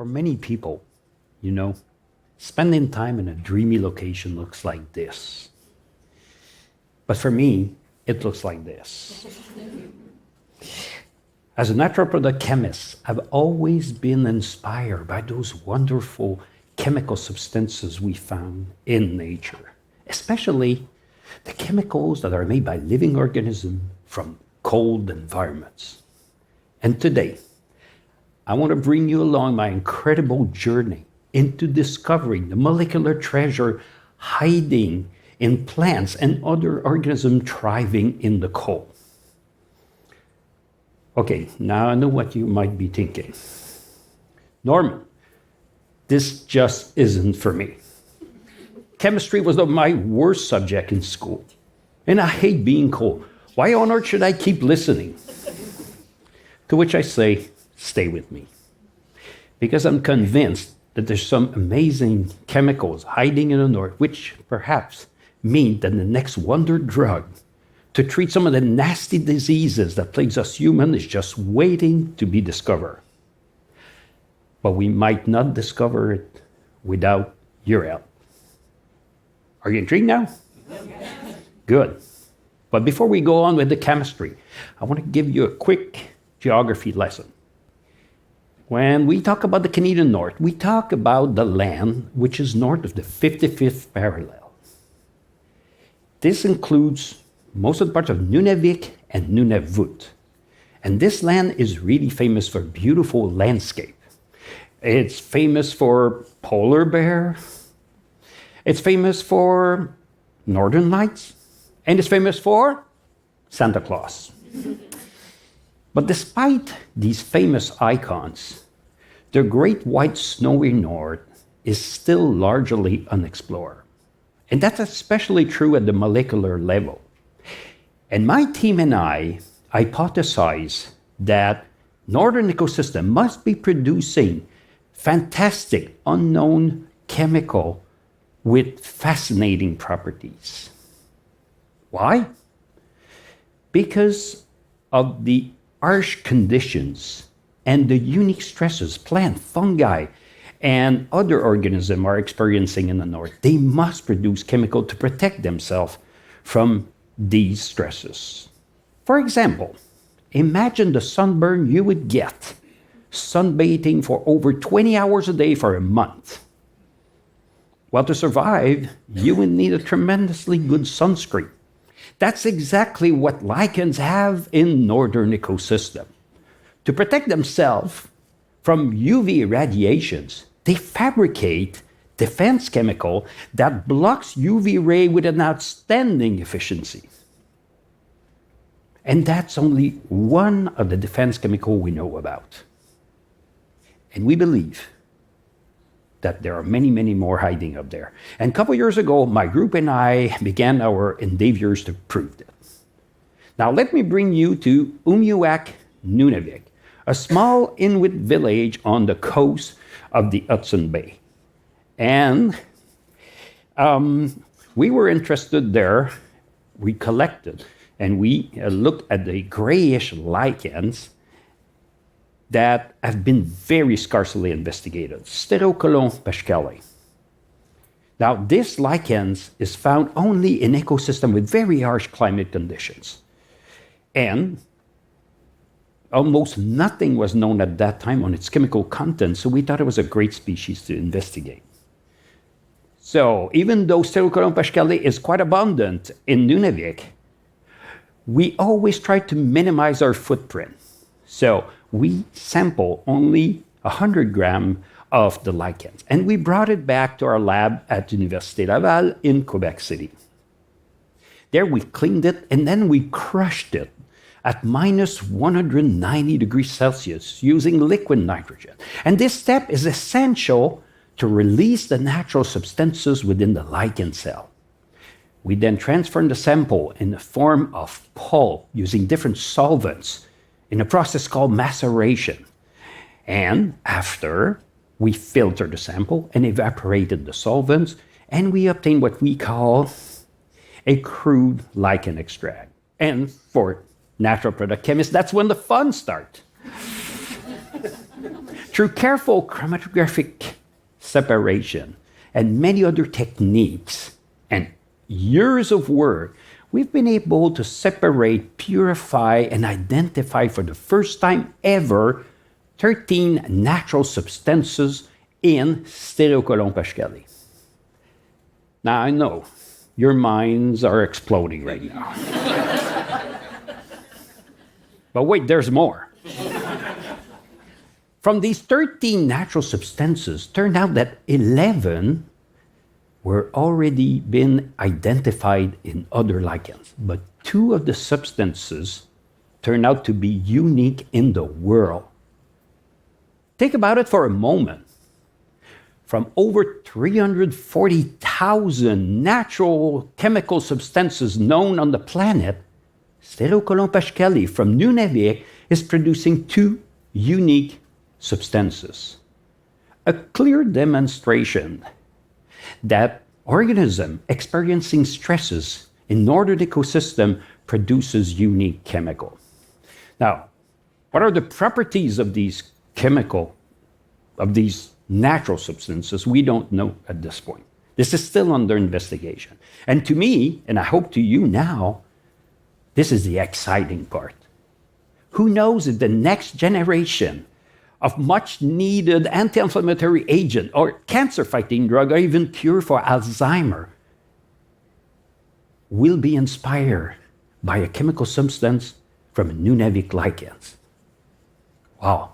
For many people, spending time in a dreamy location looks like this. But for me, it looks like this. As a natural product chemist, I've always been inspired by those wonderful chemical substances we found in nature, especially the chemicals that are made by living organisms from cold environments. And today, I want to bring you along my incredible journey into discovering the molecular treasure hiding in plants and other organisms thriving in the cold. Okay, now I know what you might be thinking. Norman, this just isn't for me. Chemistry was my worst subject in school, and I hate being cold. Why on earth should I keep listening? To which I say, stay with me. Because I'm convinced that there's some amazing chemicals hiding in the north, which perhaps mean that the next wonder drug to treat some of the nasty diseases that plagues us humans is just waiting to be discovered. But we might not discover it without your help. Are you intrigued now? Good. But before we go on with the chemistry, I want to give you a quick geography lesson. When we talk about the Canadian North, we talk about the land which is north of the 55th parallel. This includes most of the parts of Nunavik and Nunavut. And this land is really famous for beautiful landscape. It's famous for polar bear. It's famous for northern lights. And it's famous for Santa Claus. But despite these famous icons, the great white snowy north is still largely unexplored. And that's especially true at the molecular level. And my team and I hypothesize that northern ecosystem must be producing fantastic unknown chemical with fascinating properties. Why? Because of the harsh conditions and the unique stresses plant, fungi, and other organisms are experiencing in the north. They must produce chemical to protect themselves from these stresses. For example, imagine the sunburn you would get sunbathing for over 20 hours a day for a month. Well, to survive, you would need a tremendously good sunscreen. That's exactly what lichens have in northern ecosystem. To protect themselves from UV radiations, they fabricate defense chemical that blocks UV ray with an outstanding efficiency. And that's only one of the defense chemical we know about. And we believe that there are many, many more hiding up there. And a couple years ago, my group and I began our endeavors to prove this. Now, let me bring you to Umuak, Nunavik, a small Inuit village on the coast of the Hudson Bay. And we were interested there. We collected and we looked at the grayish lichens that have been very scarcely investigated, Sterocolon paschali. Now, this lichens is found only in ecosystems with very harsh climate conditions. And almost nothing was known at that time on its chemical content, so we thought it was a great species to investigate. So even though Sterocolon paschali is quite abundant in Nunavik, we always try to minimize our footprint. So we sample only 100 grams of the lichens, and we brought it back to our lab at Université Laval in Quebec City. There we cleaned it, and then we crushed it at minus 190 degrees Celsius using liquid nitrogen. And this step is essential to release the natural substances within the lichen cell. We then transform the sample in the form of pulp using different solvents in a process called maceration. And after, we filter the sample and evaporated the solvents, and we obtain what we call a crude lichen extract. And for natural product chemists, that's when the fun starts. Through careful chromatographic separation and many other techniques and years of work, we've been able to separate, purify, and identify for the first time ever 13 natural substances in Stereocolomb-Paschali. Now, I know your minds are exploding right now. But wait, there's more. From these 13 natural substances, turned out that 11 were already been identified in other lichens. But 2 of the substances turned out to be unique in the world. Think about it for a moment. From over 340,000 natural chemical substances known on the planet, Stereocolomb-Paschali from Nunavik is producing 2 unique substances. A clear demonstration that organism experiencing stresses in northern ecosystem produces unique chemical. Now, what are the properties of these natural substances? We don't know at this point. This is still under investigation. And to me, and I hope to you now, this is the exciting part. Who knows if the next generation of much needed anti-inflammatory agent or cancer-fighting drug or even cure for Alzheimer will be inspired by a chemical substance from Nunavik lichens. Wow.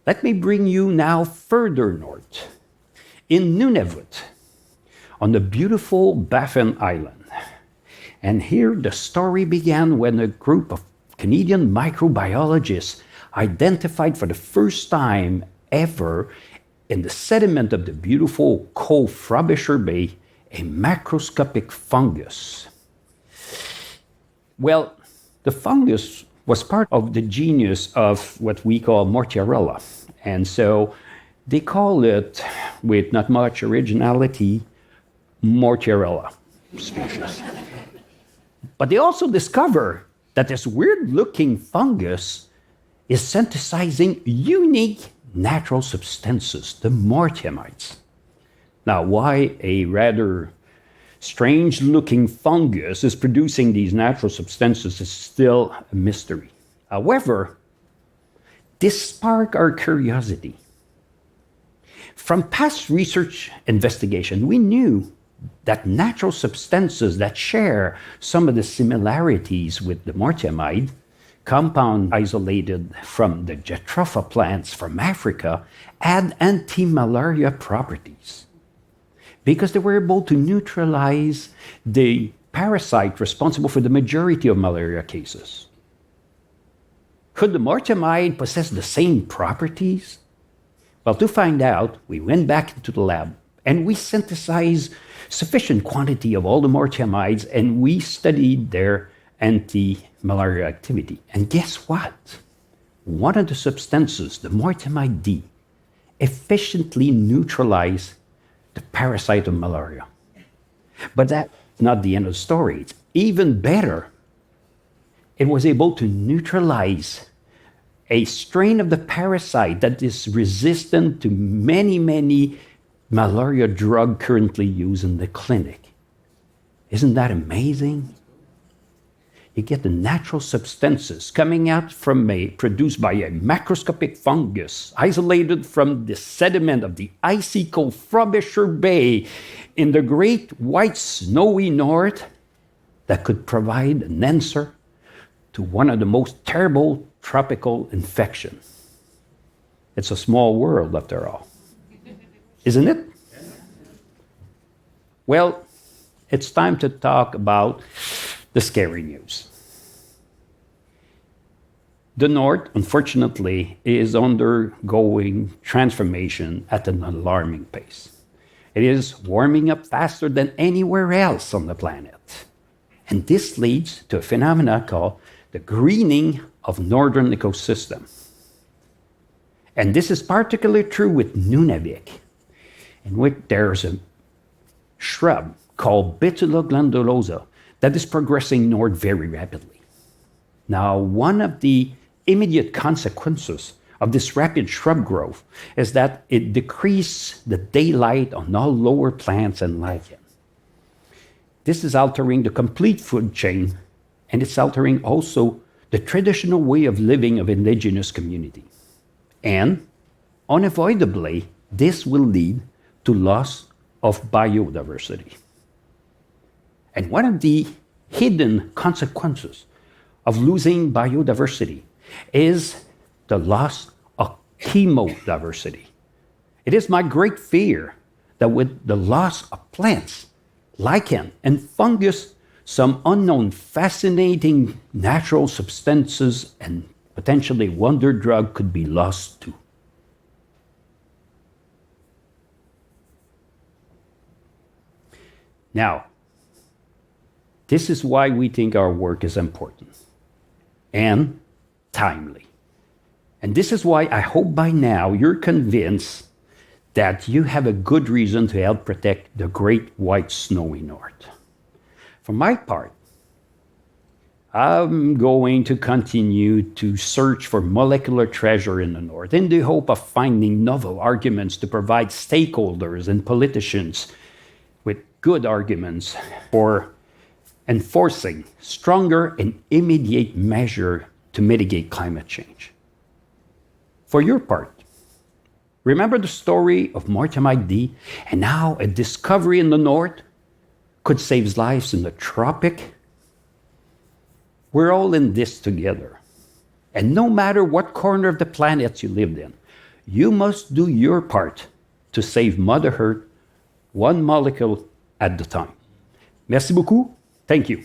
Let me bring you now further north. In Nunavut, on the beautiful Baffin Island. And here the story began when a group of Canadian microbiologists identified for the first time ever in the sediment of the beautiful Cove Frobisher Bay a macroscopic fungus. Well, the fungus was part of the genus of what we call Mortiarella. And so they call it, with not much originality, Mortiarella species. But they also discover that this weird-looking fungus is synthesizing unique natural substances, the mortiamides. Now, why a rather strange-looking fungus is producing these natural substances is still a mystery. However, this sparked our curiosity. From past research investigation, we knew that natural substances that share some of the similarities with the mortiamide, compound isolated from the Jatropha plants from Africa, had anti-malaria properties because they were able to neutralize the parasite responsible for the majority of malaria cases. Could the mortiamide possess the same properties? Well, to find out, we went back into the lab and we synthesized sufficient quantity of all the mortiamides and we studied their anti-malaria activity. And guess what? One of the substances, the mortiamide D, efficiently neutralized the parasite of malaria. But that's not the end of the story. It's even better. It was able to neutralize a strain of the parasite that is resistant to many malaria drugs currently used in the clinic. Isn't that amazing? You get the natural substances coming out produced by a macroscopic fungus isolated from the sediment of the icy cold Frobisher Bay in the great white snowy north that could provide an answer to one of the most terrible tropical infections. It's a small world after all. Isn't it? Well, it's time to talk about the scary news. The North, unfortunately, is undergoing transformation at an alarming pace. It is warming up faster than anywhere else on the planet. And this leads to a phenomenon called the greening of northern ecosystem. And this is particularly true with Nunavik, in which there's a shrub called Betula glandulosa that is progressing north very rapidly. Now, one of the immediate consequences of this rapid shrub growth is that it decreases the daylight on all lower plants and lichen. This is altering the complete food chain, and it's altering also the traditional way of living of indigenous community. And unavoidably, this will lead to loss of biodiversity. And one of the hidden consequences of losing biodiversity is the loss of chemodiversity. It is my great fear that with the loss of plants, lichen, and fungus, some unknown fascinating natural substances and potentially wonder drug could be lost too. Now, this is why we think our work is important and timely. And this is why I hope by now you're convinced that you have a good reason to help protect the great white snowy north. For my part, I'm going to continue to search for molecular treasure in the north in the hope of finding novel arguments to provide stakeholders and politicians with good arguments for enforcing stronger and immediate measures to mitigate climate change. For your part, remember the story of Mortimer D and how a discovery in the north could save lives in the tropic? We're all in this together. And no matter what corner of the planet you lived in, you must do your part to save Mother Earth one molecule at a time. Merci beaucoup. Thank you.